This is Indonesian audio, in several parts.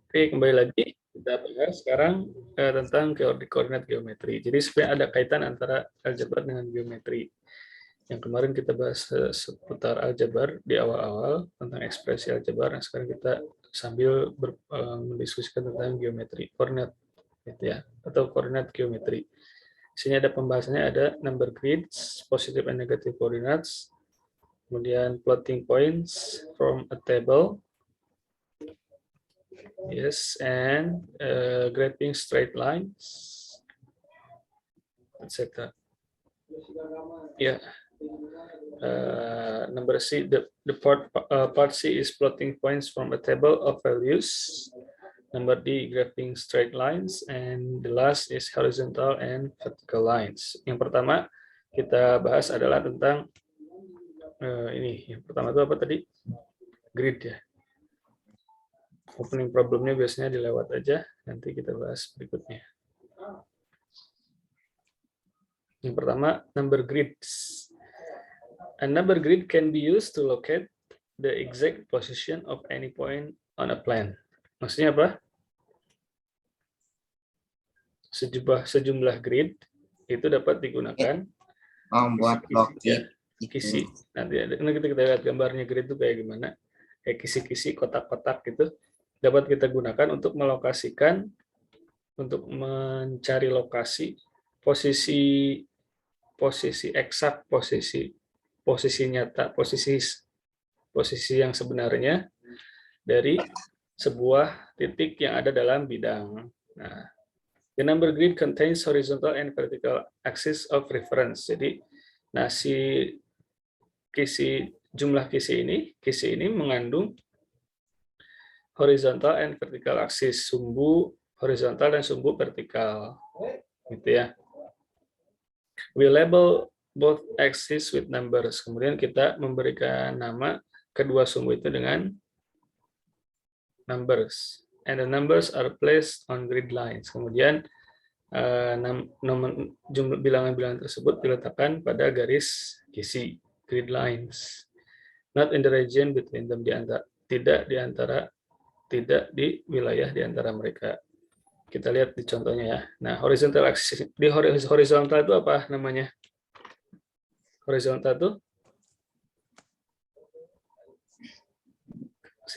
Oke, kembali lagi kita bahas sekarang tentang koordinat geometri. Jadi sebenarnya ada kaitan antara aljabar dengan geometri. Yang kemarin kita bahas seputar aljabar di awal-awal tentang ekspresi aljabar. Nah, sekarang kita sambil mendiskusikan tentang geometri koordinat, gitu ya, atau koordinat geometri. Di sini ada pembahasannya, ada number grids, positive and negative coordinates, kemudian plotting points from a table. Yes, and graphing straight lines, etc. Yeah. Number C, the part C is plotting points from a table of values. Number D, graphing straight lines, and the last is horizontal and vertical lines. Yang pertama kita bahas adalah tentang ini. Yang pertama itu apa tadi? Grid ya. Opening problemnya biasanya dilewat aja. Nanti kita bahas berikutnya. Yang pertama, number grids. A number grid can be used to locate the exact position of any point on a plan. Maksudnya apa? Sejumlah grid itu dapat digunakan membuat logik kisi. Nanti kita lihat gambarnya grid itu kayak gimana. Kayak kisi-kisi, kotak-kotak gitu. Dapat kita gunakan untuk melokasikan, untuk mencari lokasi, posisi eksak, posisi nyata, posisi yang sebenarnya dari sebuah titik yang ada dalam bidang. Nah, the number grid contains horizontal and vertical axis of reference. Jadi, jumlah kisi ini mengandung horizontal and vertical axis, sumbu horizontal dan sumbu vertikal, gitu ya. We label both axes with numbers. Kemudian kita memberikan nama kedua sumbu itu dengan numbers. And the numbers are placed on grid lines. Kemudian jumlah bilangan-bilangan tersebut diletakkan pada garis kisi, grid lines. Not in the region between them, tidak di wilayah di antara mereka. Kita lihat di contohnya ya. Nah, horizontal axis, di horizontal itu apa namanya? Horizontal itu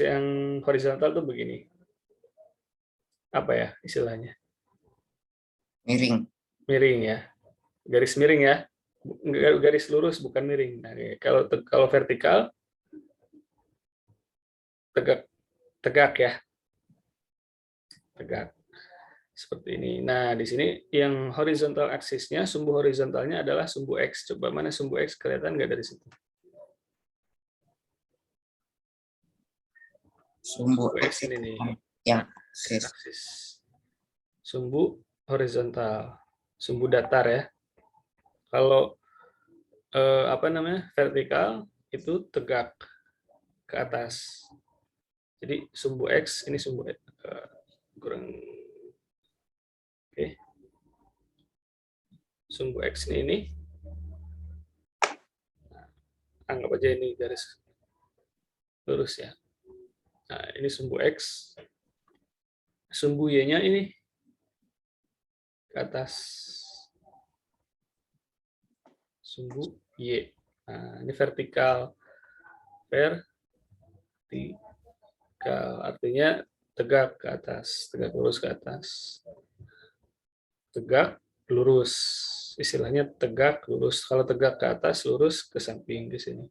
yang horizontal itu begini. Apa ya istilahnya? Miring ya. Garis miring ya. Garis lurus bukan miring. Nah, kalau vertikal tegak ya. Tegak. Seperti ini. Nah, di sini yang horizontal aksisnya, sumbu horizontalnya adalah sumbu X. Coba mana sumbu X, kelihatan nggak dari situ? Sumbu X ini nih. Ya, aksis. Sumbu horizontal, sumbu datar ya. Kalau vertikal itu tegak ke atas. Jadi sumbu X ini sumbu kurang. Oke. Sumbu X ini anggap aja ini garis lurus ya. Nah, ini sumbu X. Sumbu Y-nya ini ke atas. Sumbu Y. Nah, ini vertikal. Artinya tegak ke atas, tegak lurus ke atas. Tegak lurus, istilahnya tegak lurus. Kalau tegak ke atas, lurus ke samping di sini.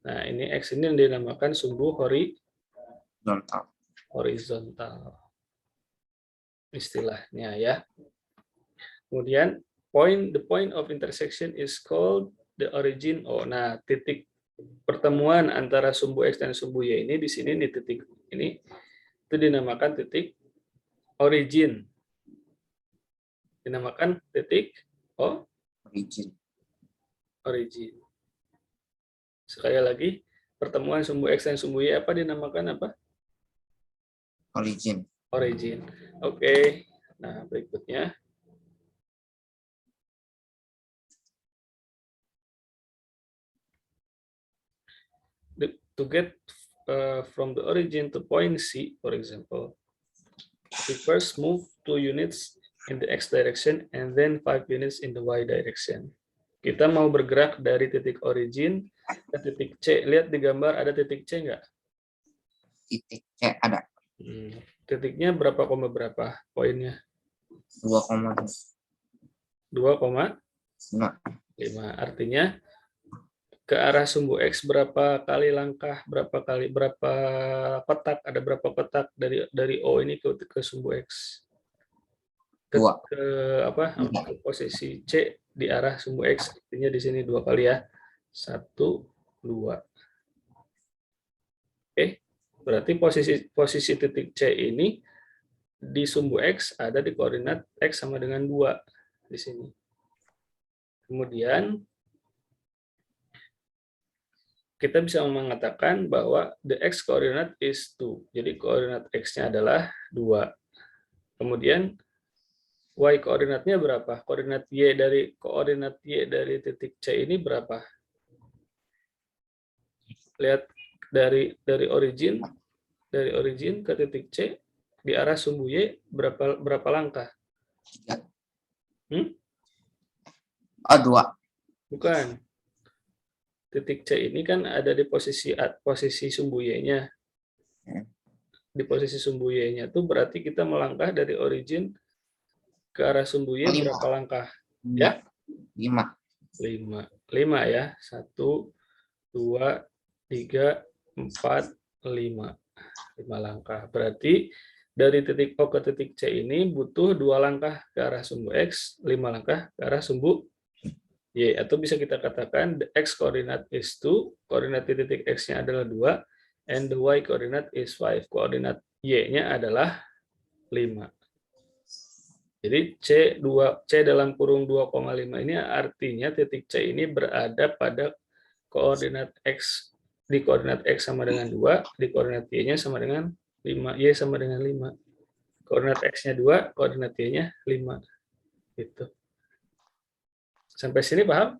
Nah, ini X ini dinamakan sumbu horizontal. Istilahnya ya. Kemudian the point of intersection is called the origin. Nah, titik pertemuan antara sumbu X dan sumbu Y ini di sini di titik ini itu dinamakan titik origin. Dinamakan titik origin. Sekali lagi, pertemuan sumbu X dan sumbu Y apa dinamakan apa? Origin. Oke. Nah, berikutnya. To get from the origin to point C, for example, We first move 2 units in the x direction and then 5 units in the y direction. Kita mau bergerak dari titik origin ke titik C. Lihat di gambar ada titik C nggak? Titik C ada. Titiknya berapa koma berapa poinnya? 2,5. 2,5. Artinya ke arah sumbu X berapa kali langkah, berapa petak, ada berapa petak dari O ini ke sumbu X? Ke posisi C di arah sumbu X, artinya di sini 2 kali ya. 1, 2. Oke, berarti posisi titik C ini di sumbu X ada di koordinat X sama dengan 2 di sini. Kemudian kita bisa mengatakan bahwa the x coordinate is 2. Jadi koordinat x-nya adalah 2. Kemudian y koordinatnya berapa? Koordinat y dari titik C ini berapa? Lihat dari origin ke titik C di arah sumbu y berapa langkah? 2. Bukan. Titik C ini kan ada di posisi sumbu Y-nya. Di posisi sumbu Y-nya itu berarti kita melangkah dari origin ke arah sumbu Y berapa langkah? Ya? 5 ya. 1, 2, 3, 4, 5. 5 langkah. Berarti dari titik O ke titik C ini butuh 2 langkah ke arah sumbu X, 5 langkah ke arah sumbu Y, atau bisa kita katakan the x coordinate is 2, koordinat di titik X-nya adalah 2, and the y coordinate is 5, koordinat Y-nya adalah 5. Jadi C dalam kurung 2,5 ini artinya titik C ini berada pada koordinat X, di koordinat X sama dengan 2, di koordinat Y-nya sama dengan 5, Y sama dengan 5. Koordinat X-nya 2, koordinat Y-nya 5. Gitu. Sampai sini paham?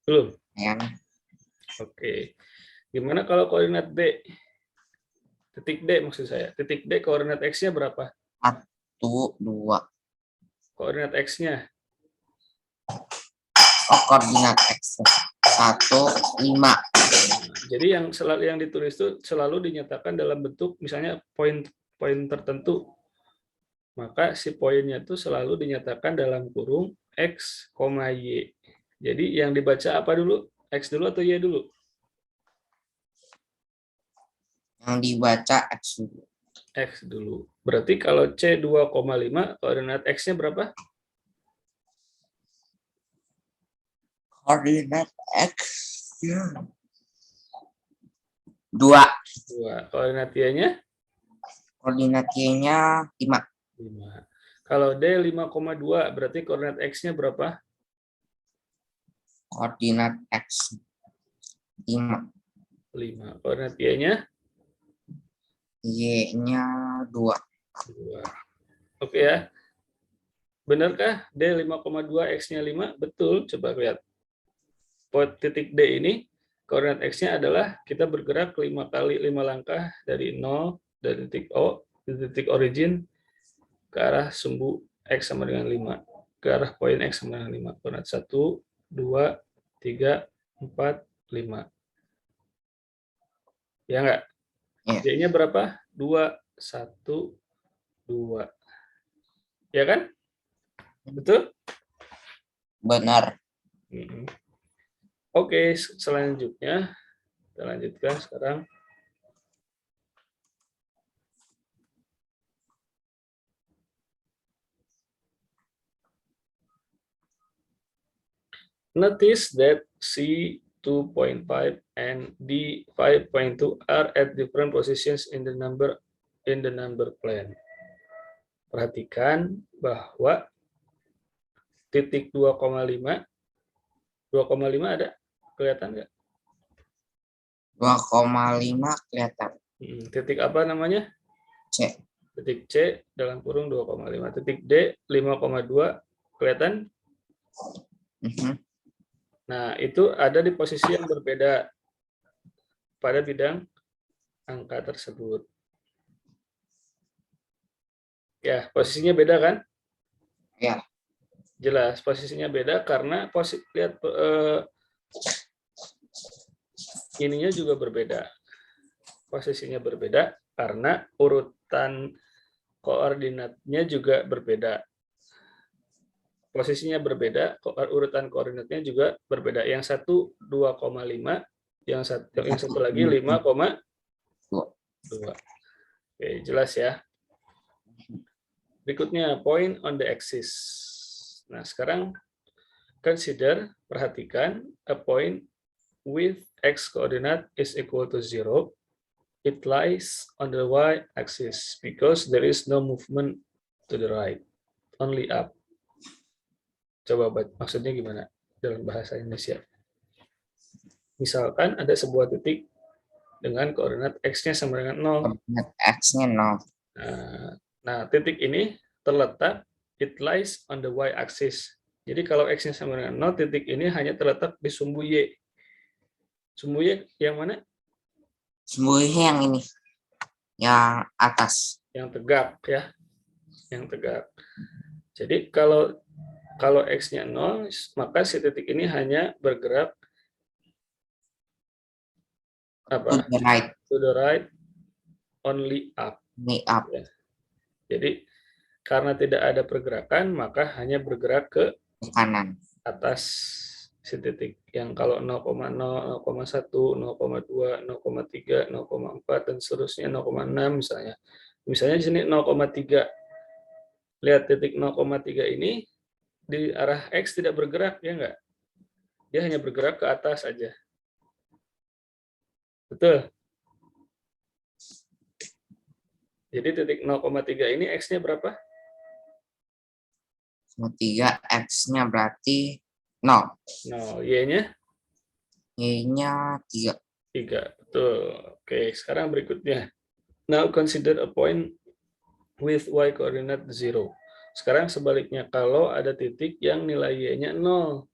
Belum? Ya. Oke. Gimana kalau koordinat D? Titik D maksud saya. Titik D koordinat X-nya berapa? 1, 2. Koordinat X-nya? Koordinat X 1, 5. Jadi yang ditulis itu selalu dinyatakan dalam bentuk misalnya poin tertentu. Maka si poinnya itu selalu dinyatakan dalam kurung X, Y. Jadi yang dibaca apa dulu? X dulu atau Y dulu? Yang dibaca X dulu. X dulu. Berarti kalau C 2,5, koordinat X-nya berapa? Koordinat X 2. Koordinat Y-nya? Koordinat Y-nya 5. 5. Kalau D 5,2, berarti koordinat X-nya berapa? Koordinat X 5. 5. Koordinat Y-nya? Y-nya 2. 2. Oke ya. Benarkah D 5,2, X-nya 5? Betul, coba lihat. Titik D ini, koordinat X-nya adalah kita bergerak 5 langkah dari 0, dari titik O, dari titik origin, ke arah sumbu X sama dengan 5. Ke arah poin X sama dengan 5. Koordinat 1, 2, 3, 4, 5. Ya enggak? Y-nya berapa? 2, 1, 2. Ya kan? Betul? Benar. Oke, selanjutnya kita lanjutkan sekarang. Notice that C 2.5 and D 5.2 are at different positions in the number plane. Perhatikan bahwa titik 2,5 ada kelihatan nggak? 2,5 kelihatan. Titik apa namanya? C. Titik C dalam kurung 2,5. Titik D 5,2 kelihatan? Nah, itu ada di posisi yang berbeda pada bidang angka tersebut. Ya, posisinya beda kan? Ya. Jelas, posisinya beda karena lihat ininya juga berbeda. Posisinya berbeda karena urutan koordinatnya juga berbeda. Posisinya berbeda, urutan koordinatnya juga berbeda. Yang satu 2,5, yang satu lagi 5,2. Oke, jelas ya. Berikutnya, point on the axis. Nah, sekarang perhatikan, a point with x coordinate is equal to 0. It lies on the y-axis because there is no movement to the right, only up. Coba maksudnya gimana dalam bahasa Indonesia? Misalkan ada sebuah titik dengan koordinat x-nya sama dengan 0. Koordinat x-nya 0. Nah, titik ini terletak, it lies on the y-axis. Jadi kalau x-nya sama dengan 0, titik ini hanya terletak di sumbu y. Sumbu y yang mana? Sumbu y yang ini, yang atas. Yang tegak ya, yang tegak. Jadi kalau x-nya 0, maka si titik ini hanya bergerak apa? To the right. To the right, only up. Only up. Ya. Jadi karena tidak ada pergerakan, maka hanya bergerak ke kanan. Atas si titik. Yang kalau 0,0, 0,1, 0,2, 0,3, 0,4 dan seterusnya 0,6 misalnya. Misalnya di sini 0,3. Lihat titik 0,3 ini di arah X tidak bergerak, ya enggak? Dia hanya bergerak ke atas saja. Betul? Jadi titik 0,3 ini X-nya berapa? 3, X-nya berarti 0. 0. Y-nya? Y-nya 3. 3. Betul. Oke, sekarang berikutnya. Now consider a point with y coordinate 0. Sekarang sebaliknya, kalau ada titik yang nilai y-nya 0.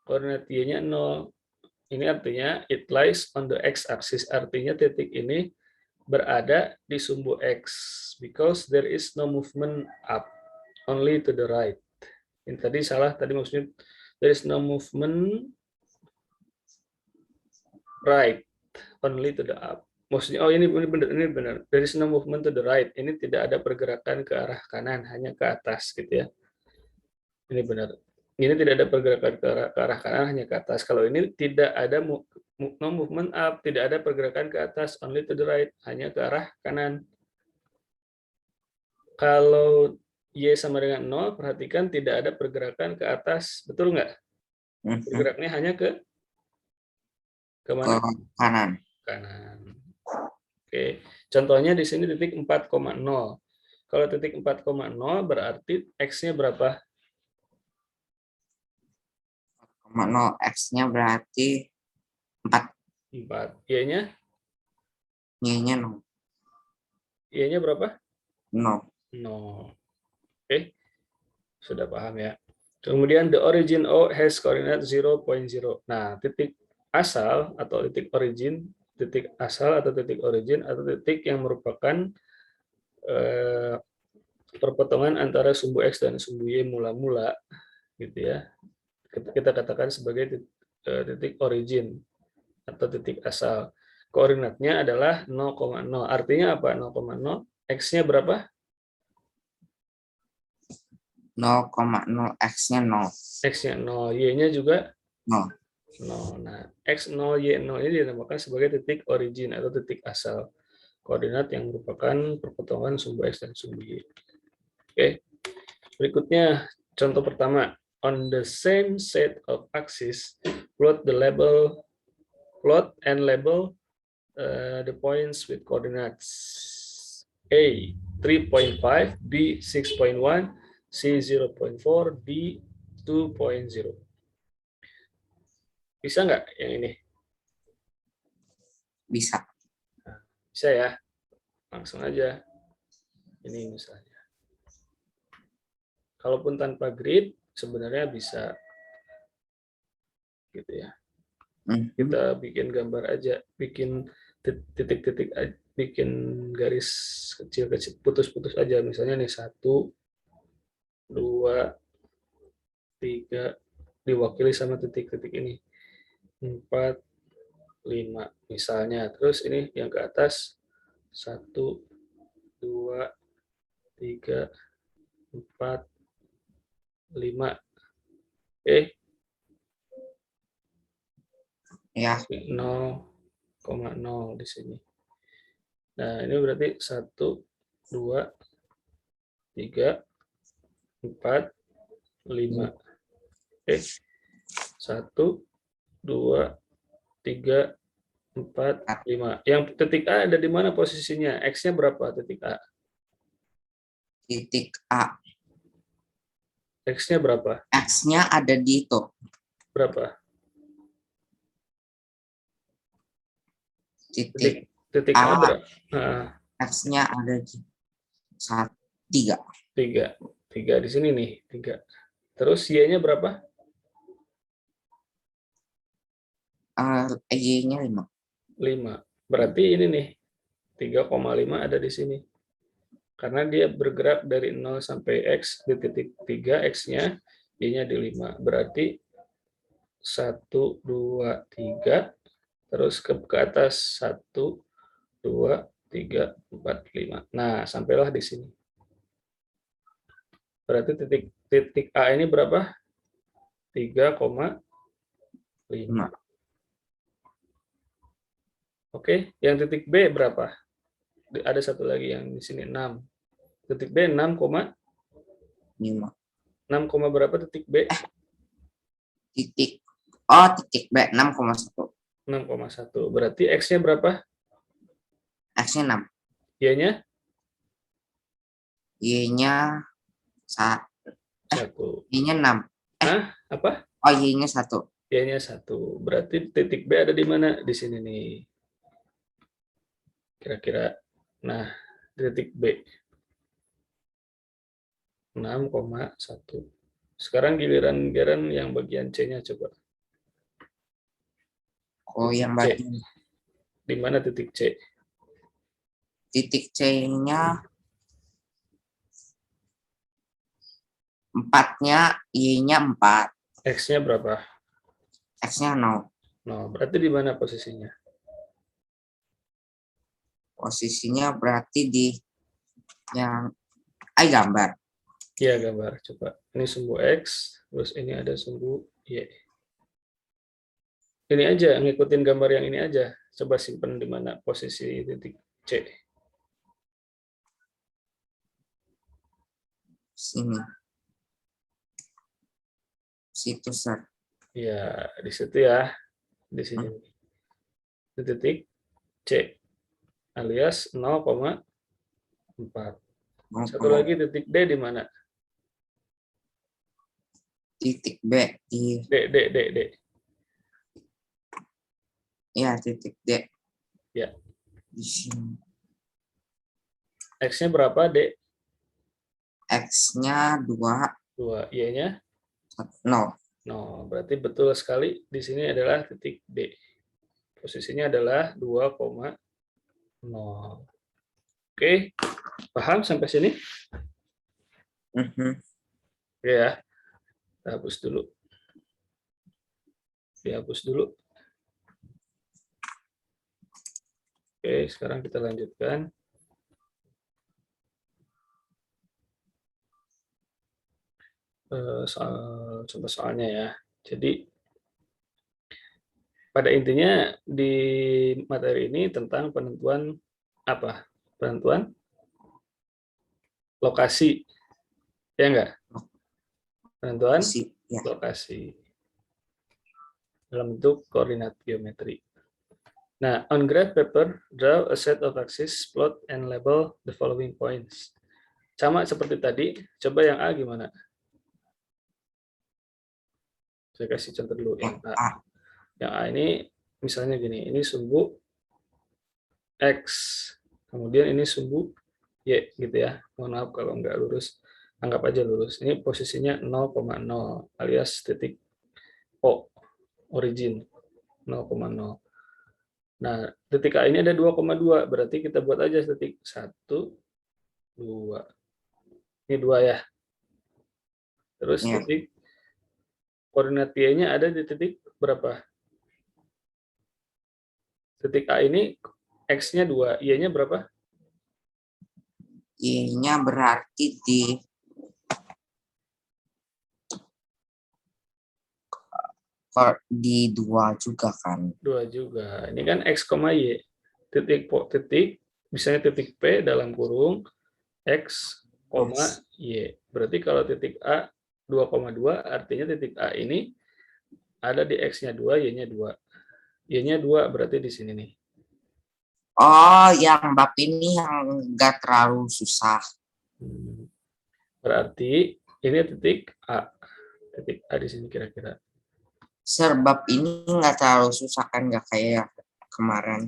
Koordinat y-nya 0. Ini artinya it lies on the x-axis. Artinya titik ini berada di sumbu x. Because there is no movement up. Only to the right. Ini tadi salah. Tadi maksudnya there is no movement right. Only to the up. Maksudnya, oh ini benar. There is no movement to the right. Ini tidak ada pergerakan ke arah kanan, hanya ke atas gitu ya. Ini benar. Ini tidak ada pergerakan ke arah kanan, hanya ke atas. Kalau ini tidak ada no movement up, tidak ada pergerakan ke atas, only to the right, hanya ke arah kanan. Kalau y sama dengan 0, perhatikan tidak ada pergerakan ke atas, betul nggak? Bergeraknya hanya ke mana? Ke kanan. Kanan. Oke, contohnya di sini titik 4,0. Kalau titik 4,0 berarti X-nya berapa? 4,0, X-nya berarti 4. 4. Y-nya? Y-nya 0. Y-nya berapa? 0. 0. Oke, sudah paham ya. Kemudian the origin O has coordinate 0,0. Nah, titik asal atau titik origin, titik asal atau titik origin atau titik yang merupakan perpotongan antara sumbu X dan sumbu Y mula-mula, gitu ya. Kita katakan sebagai titik origin atau titik asal. Koordinatnya adalah 0,0. Artinya apa 0,0? X-nya berapa? 0,0, X-nya 0. X-nya 0, Y-nya juga 0. 0. Nah, X0, Y0 ini dinamakan sebagai titik origin atau titik asal. Koordinat yang merupakan perpotongan sumbu X dan sumbu Y. Oke. Berikutnya, contoh pertama. On the same set of axes, plot and label the points with coordinates A 3.5, B 6.1, C 0.4, D 2.0. Bisa nggak yang ini? Bisa. Bisa ya. Langsung aja. Ini misalnya. Kalaupun tanpa grid, sebenarnya bisa. Gitu ya. Kita bikin gambar aja, bikin titik-titik bikin garis kecil-kecil, putus-putus aja. Misalnya nih 1, 2, 3, diwakili sama titik-titik ini. 4, 5 misalnya. Terus ini yang ke atas 1, 2, 3, 4, 5. Ya, 0,0 di sini. Nah, ini berarti 1, 2, 3, 4, 5. 1, 2, 3, 4, 5. Yang titik A ada di mana posisinya? X-nya berapa titik A? titik A. X-nya berapa? X-nya ada di itu. Berapa? Titik A A. berapa? Nah, X-nya ada di 3. 3. 3 di sini nih, 3. Terus Y-nya berapa? Y-nya 5. 5. Berarti ini nih, 3,5 ada di sini. Karena dia bergerak dari 0 sampai X di titik 3, X-nya, Y-nya di 5. Berarti 1, 2, 3, terus ke atas 1, 2, 3, 4, 5. Nah, sampailah di sini. Berarti titik A ini berapa? 3,5. Oke, yang titik B berapa? Ada satu lagi yang di sini 6. Titik B 6,5. 6, berapa titik B? Titik B 6,1. 6,1. Berarti X-nya berapa? X-nya 6. Y-nya? Y-nya 1. Y-nya 6. Hah? Apa? Oh, Y-nya 1. Y-nya 1. Berarti titik B ada di mana? Di sini nih. Kira-kira. Nah, titik B. 6,1. Sekarang giliran yang bagian C-nya coba. Oh, yang bagian di mana titik C? Titik C-nya 4-nya, Y-nya 4. X-nya berapa? X-nya 0. No, berarti di mana posisinya? Posisinya berarti di yang gambar. Iya, gambar. Coba. Ini sumbu X, terus ini ada sumbu Y. Ini aja, ngikutin gambar yang ini aja. Coba simpen di mana posisi titik C. Sini. Situ, Sir. Ya, di situ ya. Di sini. Di titik C. Alias 0,4. Satu lagi titik D di mana? Titik B di D. ya, titik D. Ya. Di sini. X-nya berapa, D? X-nya 2. 2. Y-nya? 0. No, berarti betul sekali di sini adalah titik D. Posisinya adalah 2,0. Oke, paham sampai sini? Oke ya, kita hapus dulu. Dihapus dulu. Oke, sekarang kita lanjutkan. Coba soalnya ya. Jadi pada intinya di materi ini tentang penentuan apa? Penentuan lokasi, ya enggak? Penentuan lokasi dalam bentuk koordinat geometri. Nah, on graph paper, draw a set of axes, plot and label the following points. Sama seperti tadi, coba yang A gimana? Saya kasih contoh dulu yang A. Yang A ini misalnya gini, ini sumbu X, kemudian ini sumbu Y gitu ya. Mohon maaf kalau nggak lurus, anggap aja lurus. Ini posisinya 0,0 alias titik O, origin 0,0. Nah, titik A ini ada 2,2, berarti kita buat aja titik 1, 2. Ini 2 ya. Terus Ya. titik koordinat Y-nya ada di titik berapa? Titik A ini X-nya 2, Y-nya berapa? Y-nya berarti di 2 juga kan. 2 juga. Ini kan X, Y. Titik, misalnya titik P dalam kurung X, Yes. Y. Berarti kalau titik A 2,2, artinya titik A ini ada di X-nya 2, Y-nya 2. Y-nya 2 berarti di sini nih. Oh, yang bab ini yang enggak terlalu susah. Berarti ini titik A. Titik A di sini kira-kira. Sebab ini enggak terlalu susah kan, enggak kayak kemarin.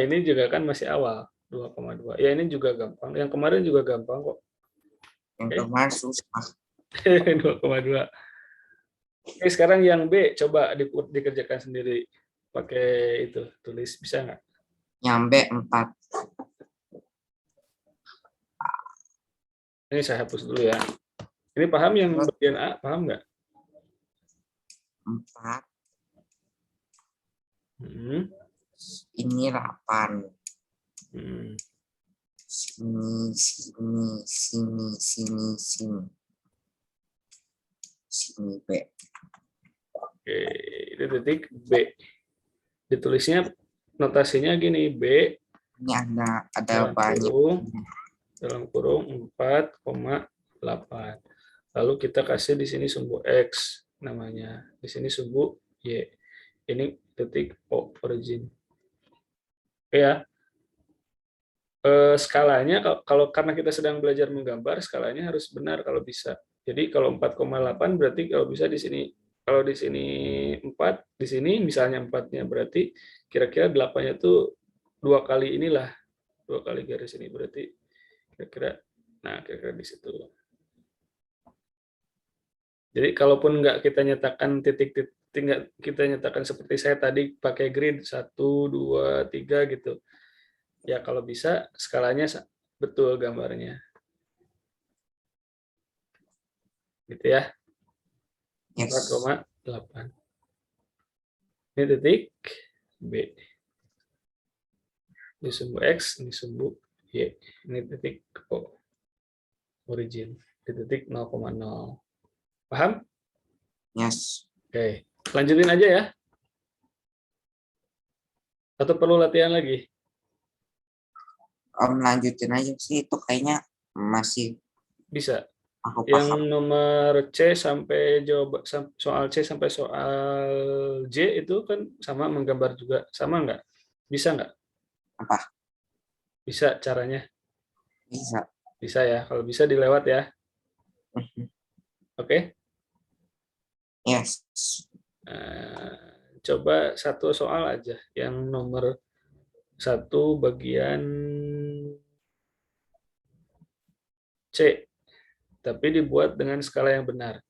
Ini juga kan masih awal, 2,2. Ya ini juga gampang. Yang kemarin juga gampang kok. Yang Oke. kemarin susah. 2,2. Oke, sekarang yang B coba dikerjakan sendiri pakai itu tulis, bisa nggak? Nyampe 4. Ini saya hapus dulu ya. Ini paham yang bagian A, paham nggak? 4. Hmm. Ini 8. Hmm. Sini, sini, sini, sini, sini. Sini B. Oke, ini titik B. Ditulisnya notasinya gini, B Ini ada dalam banyak. kurung 4,8. Lalu kita kasih di sini sumbu X namanya. Di sini sumbu Y. Ini titik O, origin. Oke ya. Skalanya kalau karena kita sedang belajar menggambar, skalanya harus benar kalau bisa. Jadi kalau 4,8 berarti kalau bisa di sini, kalau di sini 4, di sini misalnya 4-nya berarti kira-kira 8-nya tuh 2 kali inilah, 2 kali garis ini berarti kira-kira, nah kira-kira di situ. Jadi kalaupun nggak kita nyatakan titik-titik, kita nyatakan seperti saya tadi pakai grid 1, 2, 3 gitu. Ya kalau bisa skalanya betul gambarnya. Gitu ya. Yes. 4,8. Ini titik B. Ini sumbu X, ini sumbu Y. Ini titik O, origin. Di titik 0,0. Paham? Yes. Oke. Lanjutin aja ya. Atau perlu latihan lagi? Om lanjutin aja sih, itu kayaknya masih Bisa. aku Yang paham. nomor C sampai soal C sampai soal J itu kan sama menggambar juga. Sama nggak? Bisa nggak? Apa? Bisa caranya? Bisa. Bisa ya. Kalau bisa dilewat ya. Oke? Yes. Coba satu soal aja. Yang nomor 1 bagian C. Tapi dibuat dengan skala yang benar.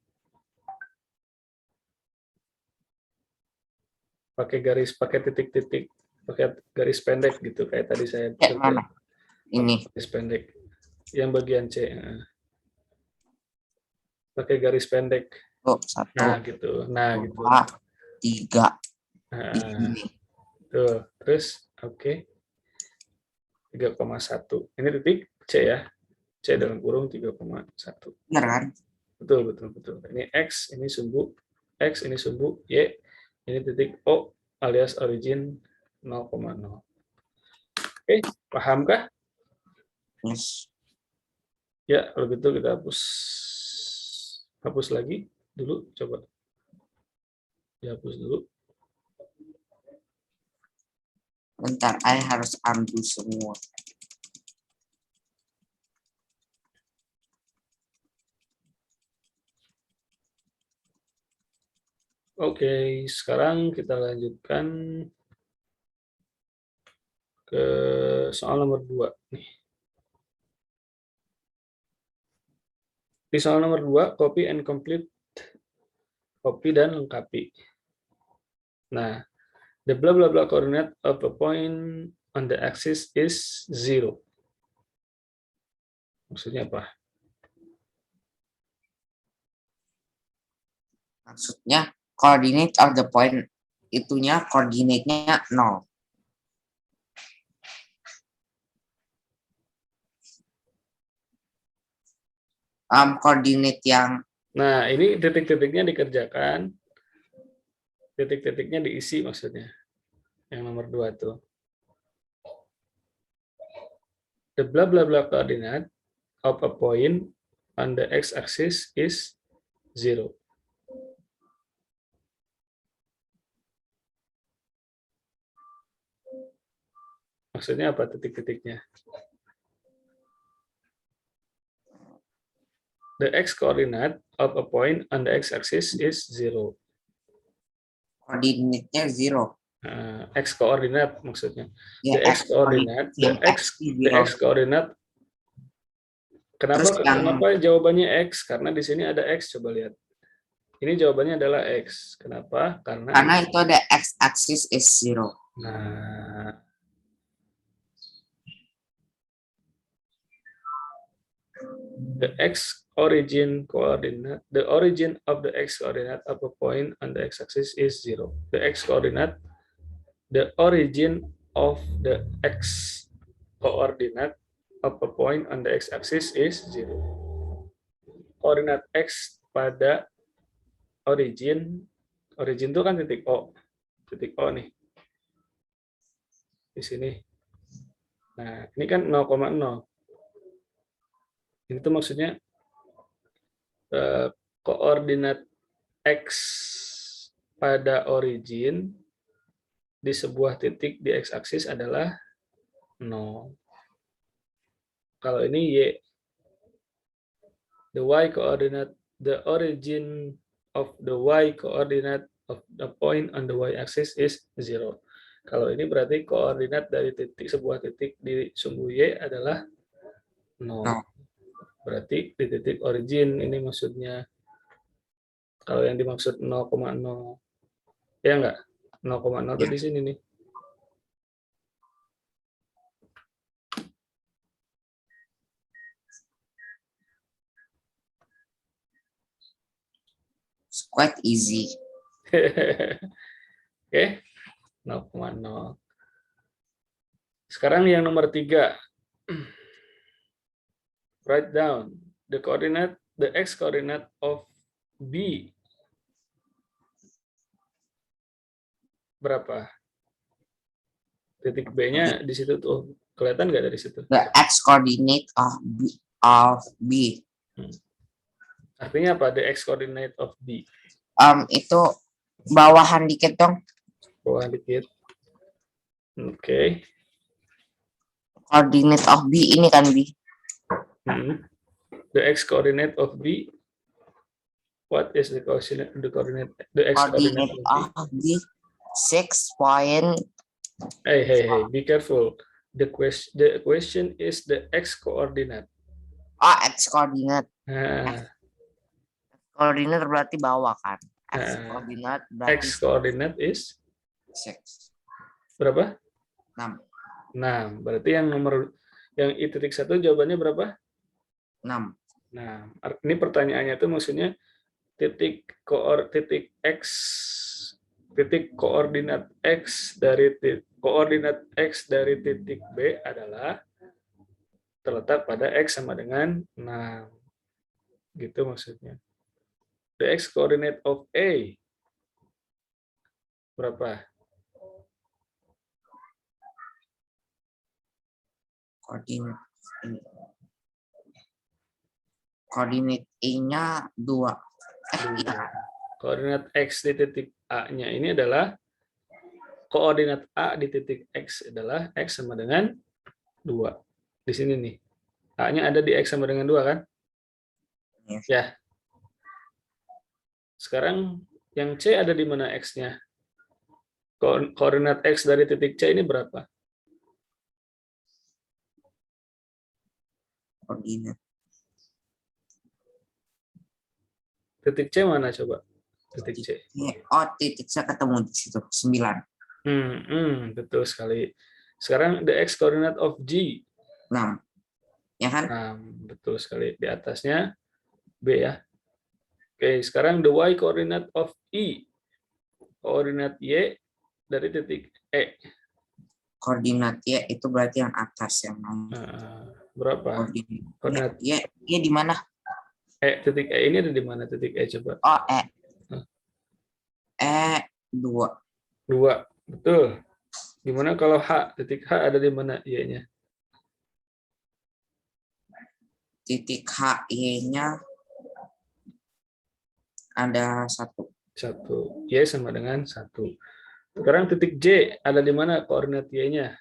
Pakai garis, pakai titik-titik, pakai garis pendek gitu kayak tadi saya Kayak mana? Ini. garis pendek. Yang bagian C. Pakai garis pendek. Oh, 1, Nah, gitu. Nah, 2, gitu. 3. Nah, tuh. Terus oke. 3,1. Ini titik C ya. C dalam kurung 3,1. Benar kan? Betul, betul, betul. Ini X, ini sumbu X, ini sumbu Y, ini titik O alias origin 0,0. Oke, pahamkah? Yes. Ya, kalau gitu kita hapus. Hapus lagi dulu, coba. Dihapus dulu. Bentar, saya harus ambil semua. Oke, sekarang kita lanjutkan ke soal nomor 2. Di soal nomor 2, copy and complete. Copy dan lengkapi. Nah, The blah blah blah coordinate of a point on the axis is 0. Maksudnya apa? Maksudnya coordinate of the point itunya koordinatnya 0. Koordinat yang Nah, ini titik-titiknya dikerjakan. Titik-titiknya diisi maksudnya. Yang nomor 2 tuh. The blah blah blah coordinate of a point on the x-axis is 0. Maksudnya apa titik-titiknya? The x-coordinate of a point on the x-axis is 0. koordinatnya 0. X-coordinate maksudnya. Ya, The x-coordinate, the x-coordinate. Kenapa jawabannya x? Karena di sini ada x, coba lihat. Ini jawabannya adalah x. Kenapa? Karena itu ada x-axis is 0. Nah, the origin of the x-coordinate of a point on the x-axis is 0. The origin of the x-coordinate of a point on the x-axis is 0. Koordinat x pada origin itu kan titik O nih. Di sini. Nah, ini kan 0,0. Ini tuh maksudnya koordinat x pada origin di sebuah titik di x-aksis adalah 0. Kalau ini y. The y coordinate, the origin of the y coordinate of the point on the y-axis is 0. Kalau ini berarti koordinat dari sebuah titik di sumbu y adalah 0. Berarti di titik origin ini maksudnya. Kalau yang dimaksud 0,0. Ya enggak? 0,0 itu di sini nih. It's quite easy. Oke. 0,0. Sekarang yang nomor 3. Write down the x-coordinate of B. Berapa? Titik B-nya di situ tuh. Kelihatan nggak dari situ? The x-coordinate of B. Artinya apa? The x-coordinate of B. Itu bawahan dikit dong. Bawahan dikit. Oke. Coordinate of B ini kan B. The x-coordinate of B. What is the coordinate? The x-coordinate of B. 6 point. Hey, be careful. The question is the x-coordinate. X-coordinate. Coordinate berarti bawah kan. X-coordinate berarti x-coordinate is 6. Berapa? 6. 6. Berarti yang I.1 jawabannya berapa? 6. Nah, ini pertanyaannya itu maksudnya titik koordinat x dari titik B adalah terletak pada x sama dengan 6. Gitu maksudnya. The x coordinate of A berapa? Koordinat E-nya 2. Koordinat X di titik A-nya ini adalah koordinat A di titik X adalah X sama dengan 2. Di sini nih. A-nya ada di X sama dengan 2 kan? Ya. Sekarang yang C ada di mana X-nya? Koordinat X dari titik C ini berapa? Koordinat. Titik C mana coba? Titik C. Oh, titik C ketemu di situ. 9. Betul sekali. Sekarang the x coordinate of G. 6. Ya kan? Betul sekali. Di atasnya B ya. Oke, sekarang the y coordinate of E. Koordinat Y dari titik E. Koordinat Y itu berarti yang atas yang Berapa? koordinat Y di mana? Titik E ini ada di mana titik E coba? Oh, E 2. 2. Betul. Gimana kalau H? Titik H ada di mana Y-nya? Titik H Y-nya ada 1. 1. Y sama dengan 1. Sekarang titik J ada di mana koordinat Y-nya?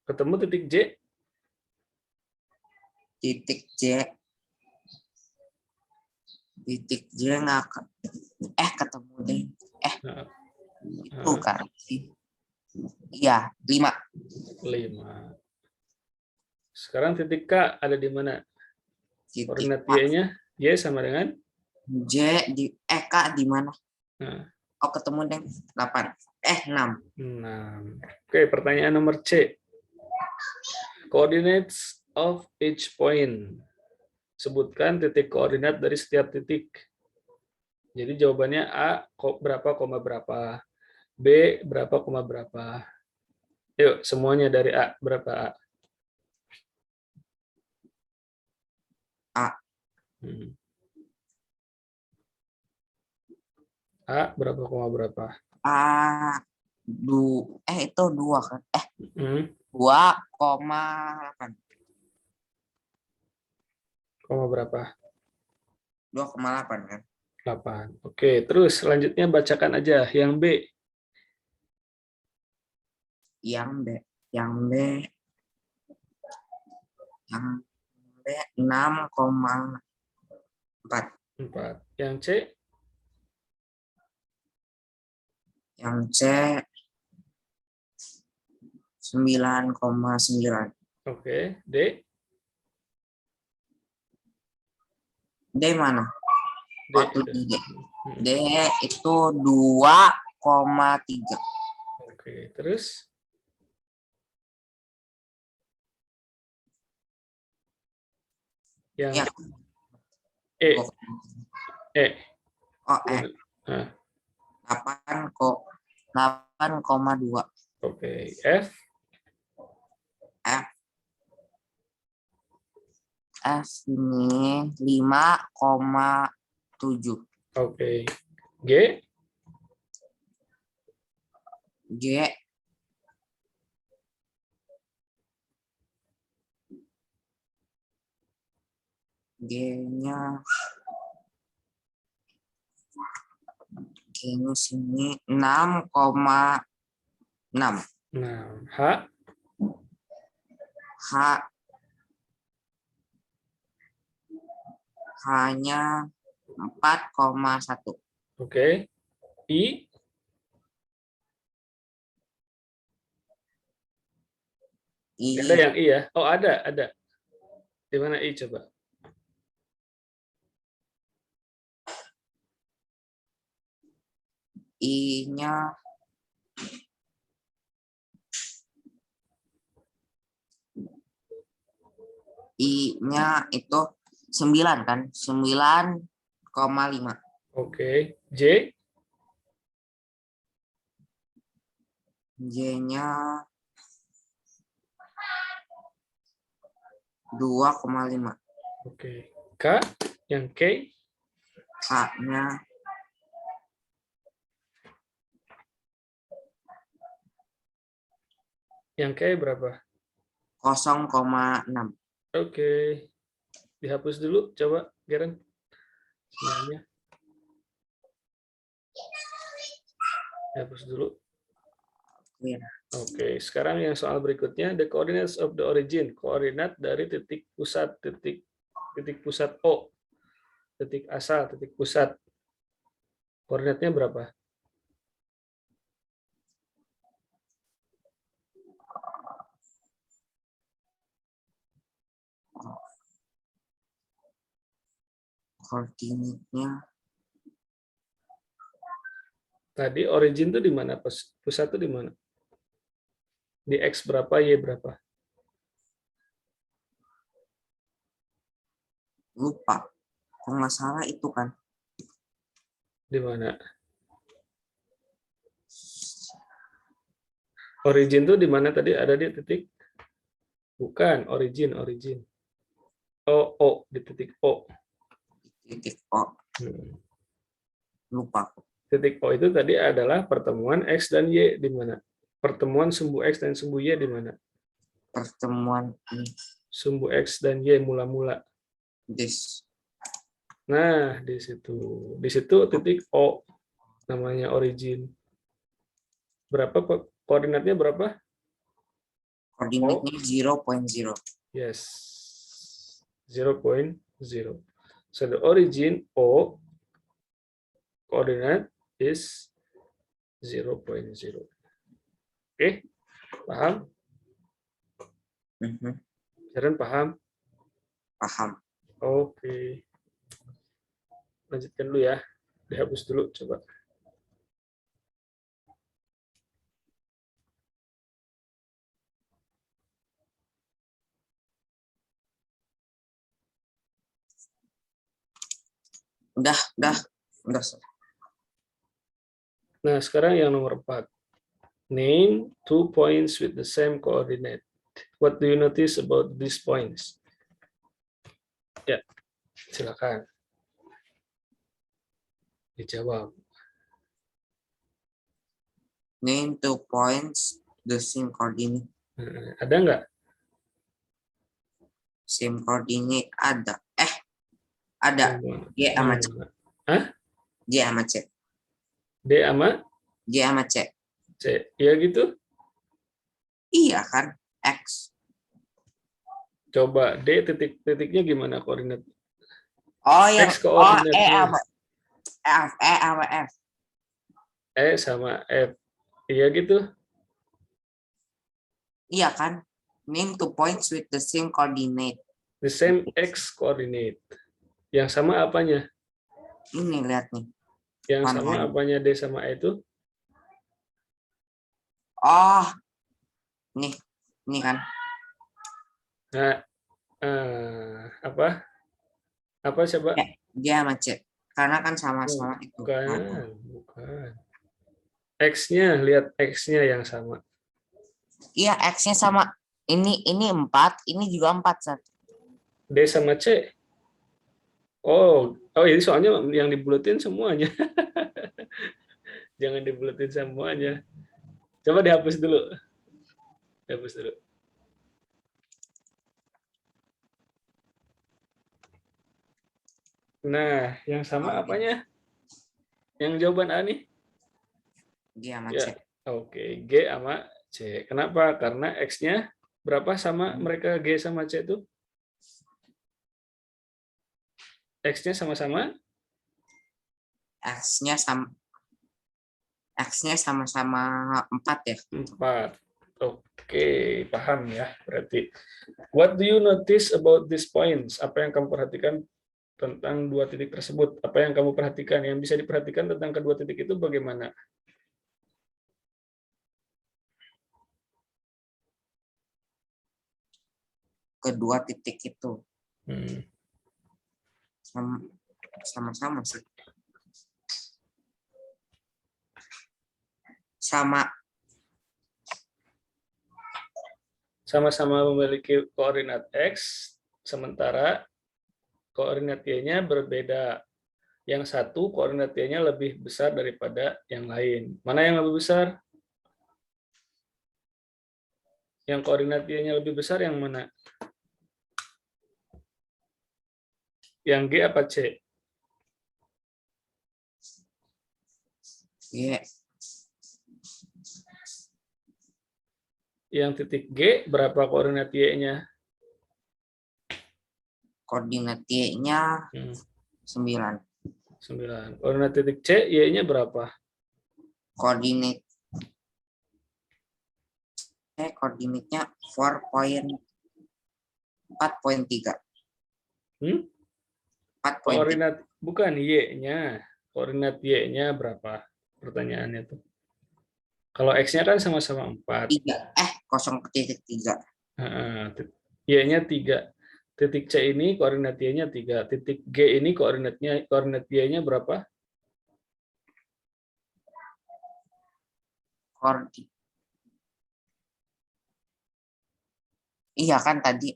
Ketemu titik J? Titik J nggak ketemu deh. Itu kan sih. Iya, 5. 5. Sekarang titik K ada di mana? Koordinat Y-nya? Y sama dengan? J di K di mana? Nah. Oh, ketemu deh. 8. 6. 6. Oke, pertanyaan nomor C. Coordinates of each point. Sebutkan titik koordinat dari setiap titik. Jadi jawabannya A berapa, koma berapa. B berapa, koma berapa. Yuk, semuanya dari A. Berapa A? A. A berapa, koma berapa? A. Itu 2 kan? 2,8. Koma berapa? 2,8 kan? 8. Oke, terus selanjutnya bacakan aja yang B. Yang B 6,4. 4. Yang C? Yang C 9,9. Oke, D? D mana? D itu 2,3. Oke, terus? Yang E. Oh, 8,2. Oke, F? F ini 5,7. Oke. G? G-nya sini 6,6. Nah, H? H-nya 4,1. Oke. I? Ada yang I ya? Oh, ada. Di mana I coba? I-nya itu 9 kan? 9,5. Oke. J? J-nya 2,5. Oke. K? Yang K? K-nya berapa? 0,6. Oke. Dihapus dulu, coba, Garen. Semuanya. Dihapus dulu. Oke, sekarang yang soal berikutnya, the coordinates of the origin. Koordinat dari titik pusat, titik pusat O. Titik asal, titik pusat. Koordinatnya berapa? Koordinatnya Tadi origin tuh di mana? Pusat tuh di mana? Di X berapa, Y berapa? lupa. Kalau nggak salah itu kan. Di mana? Origin tuh di mana tadi? Ada di titik? Bukan, origin. O, di titik O. Titik O. Hmm. Lupa. Titik O itu tadi adalah pertemuan X dan Y di mana? Pertemuan sumbu X dan sumbu Y di mana? Pertemuan ini. Sumbu X dan Y mula-mula. This. Nah, di situ. Di situ titik O namanya origin. Berapa koordinatnya berapa? Koordinatnya 0.0. Yes. 0.0. So the origin O coordinate is 0.0. Oke, paham? Sharon paham? Paham. Oke. Lanjutkan dulu ya. Dihapus dulu coba. Udah. Nah, sekarang yang nomor 4. Name 2 points with the same coordinate. What do you notice about these points? Ya, silakan. Dijawab. Name 2 points the same coordinate. Ada nggak? Same coordinate ada. Ada. G sama C. Hah? G sama C. D sama? G sama C. C. Iya gitu? Iya kan? X. Coba D titiknya gimana koordinat? Oh yang X koordinatnya. E sama F. E sama F. Iya gitu? Iya kan? Name 2 points with the same coordinate. The same X coordinate. Yang sama apanya? Ini lihat nih. Yang sama apanya D sama E itu? Oh. Nih kan. Nah, apa? Apa coba? G sama C. Karena kan sama-sama itu. Bukan. X-nya, lihat X-nya yang sama. Iya, X-nya sama. Ini 4, ini juga 4, Sat. D sama C. Oh, ini soalnya yang dibulatin semuanya. Jangan dibulatin semuanya. Coba dihapus dulu. Nah, yang sama apanya? Yang jawaban A nih? G sama C. Oke, G sama C. Kenapa? Karena X-nya berapa sama mereka G sama C itu? X-nya sama-sama? X-nya sama-sama 4 ya? 4. Oke, paham ya. Berarti, what do you notice about these points? Apa yang kamu perhatikan tentang 2 titik tersebut? Apa yang kamu perhatikan? Yang bisa diperhatikan tentang kedua titik itu bagaimana? Kedua titik itu. Sama-sama sih. Sama-sama memiliki koordinat X, sementara koordinat Y-nya berbeda. Yang satu koordinat Y-nya lebih besar daripada yang lain. Mana yang lebih besar? Yang koordinat Y-nya lebih besar yang mana? Yang G apa C? Y. Yang titik G berapa koordinat Y-nya? Koordinat Y-nya 9. Koordinat titik C, Y-nya berapa? Koordinatnya 4.3. 4.3. Koordinat, bukan Y-nya. Koordinat Y-nya berapa? Pertanyaannya tuh. Kalau X-nya kan sama-sama 4. 0.3. Y-nya 3. Titik C ini koordinat Y-nya 3. Titik G ini koordinat Y-nya berapa? Iya kan tadi.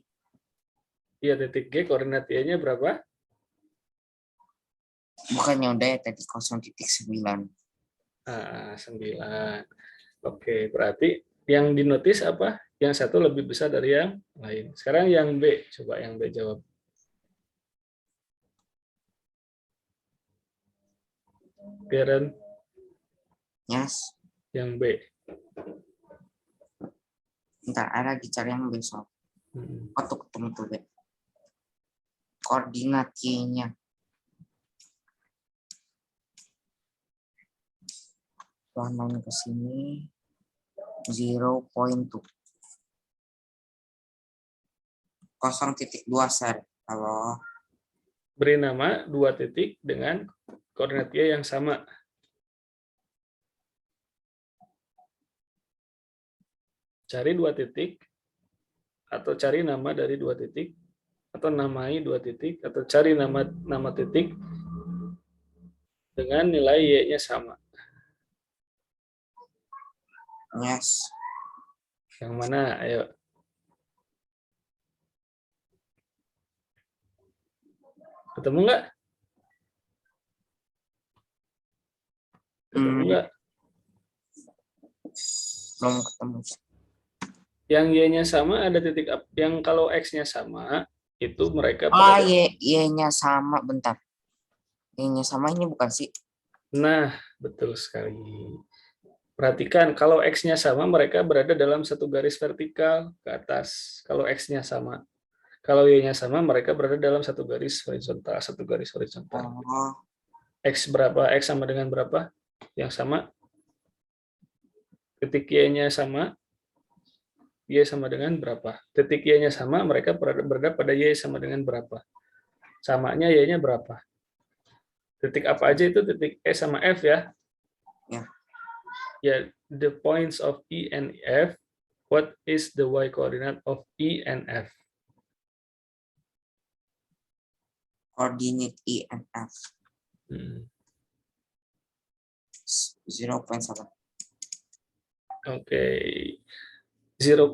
Iya, titik G koordinat Y-nya berapa? Bukannya udah ya tadi 0.9. 9. Oke, berarti yang dinotis apa? Yang satu lebih besar dari yang lain. Sekarang yang B, coba yang B jawab. Karen, Yes. yang B. Ntar ada dicari yang besok. Tuh ketemu tuh B. Koordinat Y-nya. Warnanya ke sini 0.2. 0.2 set. Kalau Beri nama 2 titik dengan koordinat Y yang sama. Cari 2 titik, atau cari nama dari 2 titik, atau namai 2 titik, atau cari nama titik dengan nilai Y-nya sama. yes. Yang mana? Ayo. Ketemu nggak? Ketemu nggak? Belum ketemu. Yang Y-nya sama ada titik yang kalau X-nya sama itu mereka Y-nya sama, bentar. Y-nya sama ini bukan sih? Nah, betul sekali. Perhatikan kalau X-nya sama mereka berada dalam satu garis vertikal ke atas. Kalau X-nya sama. Kalau Y-nya sama mereka berada dalam satu garis horizontal, Oh, X berapa? X sama dengan berapa? Yang sama. Titik Y-nya sama, Y sama dengan berapa? Titik Y-nya sama, mereka berada pada Y sama dengan berapa? Samanya Y-nya berapa? Titik apa aja itu? Titik E sama F ya? ya. Ya, the points of E and F. What is the Y coordinate of E and F? Coordinate E and F. 0.7. Oke.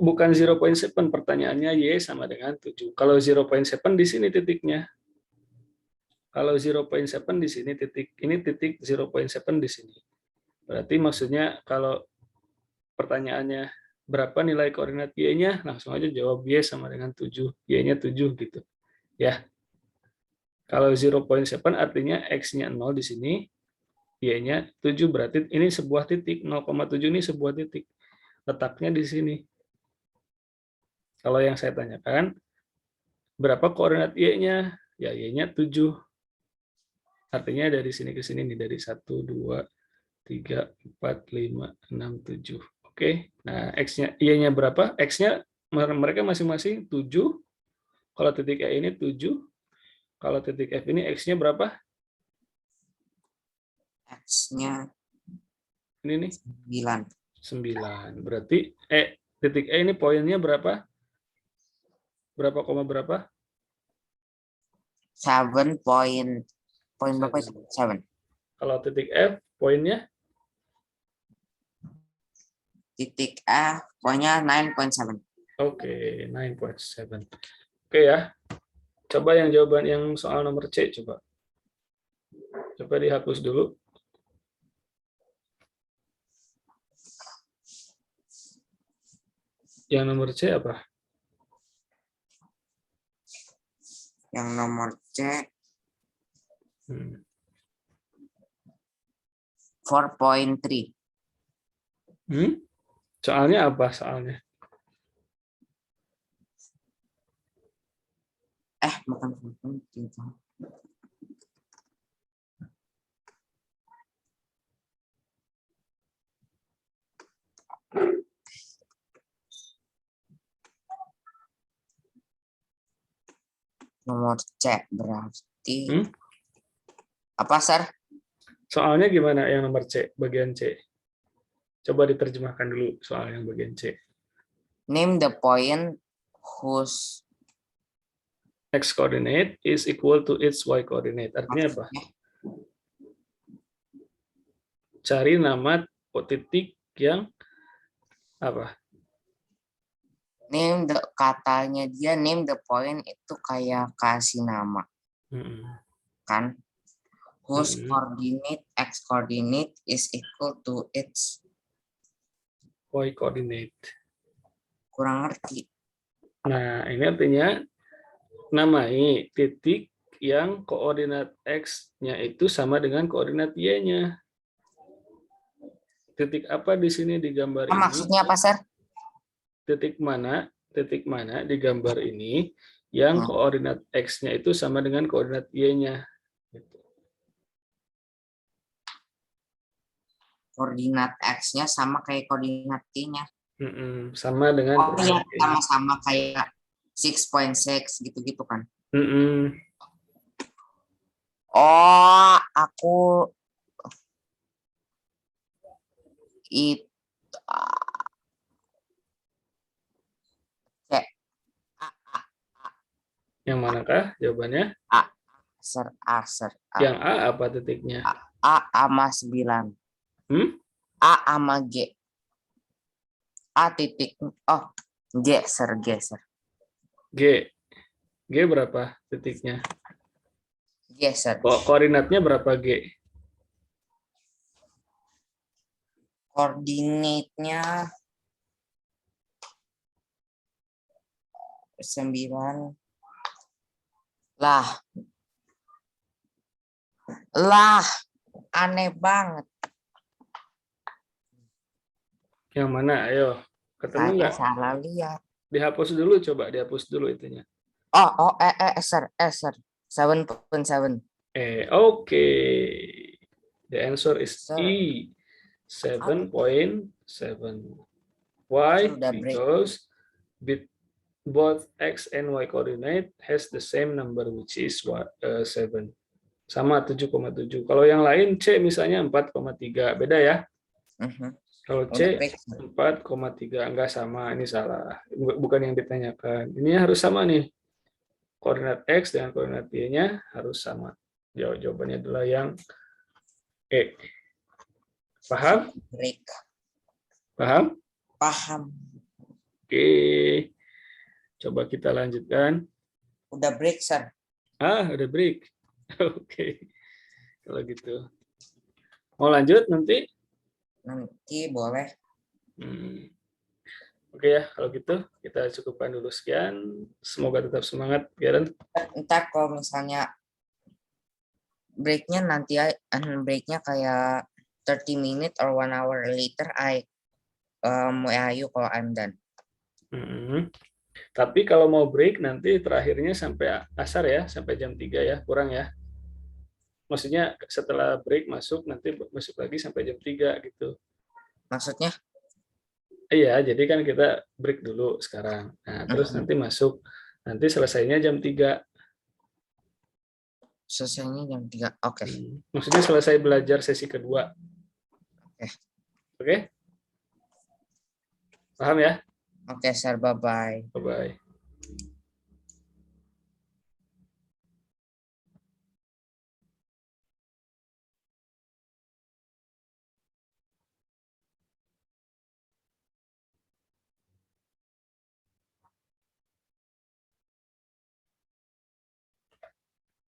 Bukan 0.7, pertanyaannya Y sama dengan 7. Kalau 0.7 di sini titiknya. Kalau 0.7 di sini titik, ini titik 0.7 di sini. Berarti maksudnya kalau pertanyaannya berapa nilai koordinat Y-nya, langsung aja jawab Y sama dengan 7. Y-nya 7 gitu. Ya. Kalau 0.7 artinya X-nya 0 di sini, Y-nya 7, berarti ini sebuah titik, 0,7 ini sebuah titik. Letaknya di sini. Kalau yang saya tanyakan, berapa koordinat Y-nya? Ya, Y-nya 7. Artinya dari sini ke sini nih, dari 1, 2, 3, 4, 5, 6, 7. Oke, nah X-nya, Y-nya berapa? X-nya mereka masing-masing 7. Kalau titik E ini 7. Kalau titik F ini X-nya berapa? X-nya Ini nih. 9. 9. Berarti titik E ini poinnya berapa? Berapa koma berapa? 7 poin berapa? 7. Kalau titik F poinnya? Titik F poinnya 9.7. Oke, 9.7. Oke ya. Coba yang jawaban yang soal nomor C coba. Coba dihapus dulu. Yang nomor C apa? Yang nomor C 4.3. Soalnya apa soalnya? Bukan. Nomor C berarti Hmm? Apa, Sir? Soalnya gimana yang nomor C, bagian C? Coba diterjemahkan dulu soal yang bagian C. Name the point whose X coordinate is equal to its Y coordinate. Artinya apa? Cari nama titik yang apa? Katanya dia name the point itu kayak kasih nama, kan? Whose coordinate X coordinate is equal to its Y coordinate. kurang ngerti. Nah, ini artinya namai titik yang koordinat X-nya itu sama dengan koordinat Y-nya. Titik apa di sini di gambar ini? Maksudnya apa, Sir? Titik mana di gambar ini yang koordinat X-nya itu sama dengan koordinat Y-nya. Koordinat X-nya sama kayak koordinat Y-nya. Sama dengan iya, sama-sama kayak 6.6 gitu-gitu kan. Oh, aku Yang manakah jawabannya? A. Yang A apa titiknya? A sama 9. A sama G. A titik. Oh, G, Sir. G. G berapa titiknya? G, Sir. Koordinatnya berapa G? Koordinatnya 9. Lah, aneh banget. Yang mana? Ayo, ketemu nggak? Salah lihat. Dihapus dulu, coba dihapus dulu itunya. Sir. 7.7. Oke. The answer is E. 7.7. Why? Because both X and Y coordinate has the same number, which is 7. Sama 7,7. Kalau yang lain C misalnya 4,3. Beda ya? Kalau C 4,3. Enggak sama, ini salah. Bukan yang ditanyakan. Ini harus sama nih. Koordinat X dengan koordinat Y-nya harus sama. Jawabannya adalah yang E. Paham? Paham. Oke. Coba kita lanjutkan. Udah break, Sir. Udah break. Oke. Kalau gitu. Mau lanjut nanti? Nanti boleh. Oke ya, kalau gitu kita cukupkan dulu sekian. Semoga tetap semangat, Garen. Ntar kalau misalnya breaknya breaknya kayak 30 minutes or 1 hour later, you kalau I'm done. Tapi kalau mau break nanti terakhirnya sampai asar ya, sampai jam 3 ya, kurang ya. Maksudnya setelah break masuk, nanti masuk lagi sampai jam 3 gitu. Maksudnya? Iya, jadi kan kita break dulu sekarang. Nah, terus nanti masuk, nanti selesainya jam 3. Selesainya jam 3, oke. Maksudnya selesai belajar sesi kedua. Oke? Paham ya? Oke, Sir, bye-bye. Bye-bye.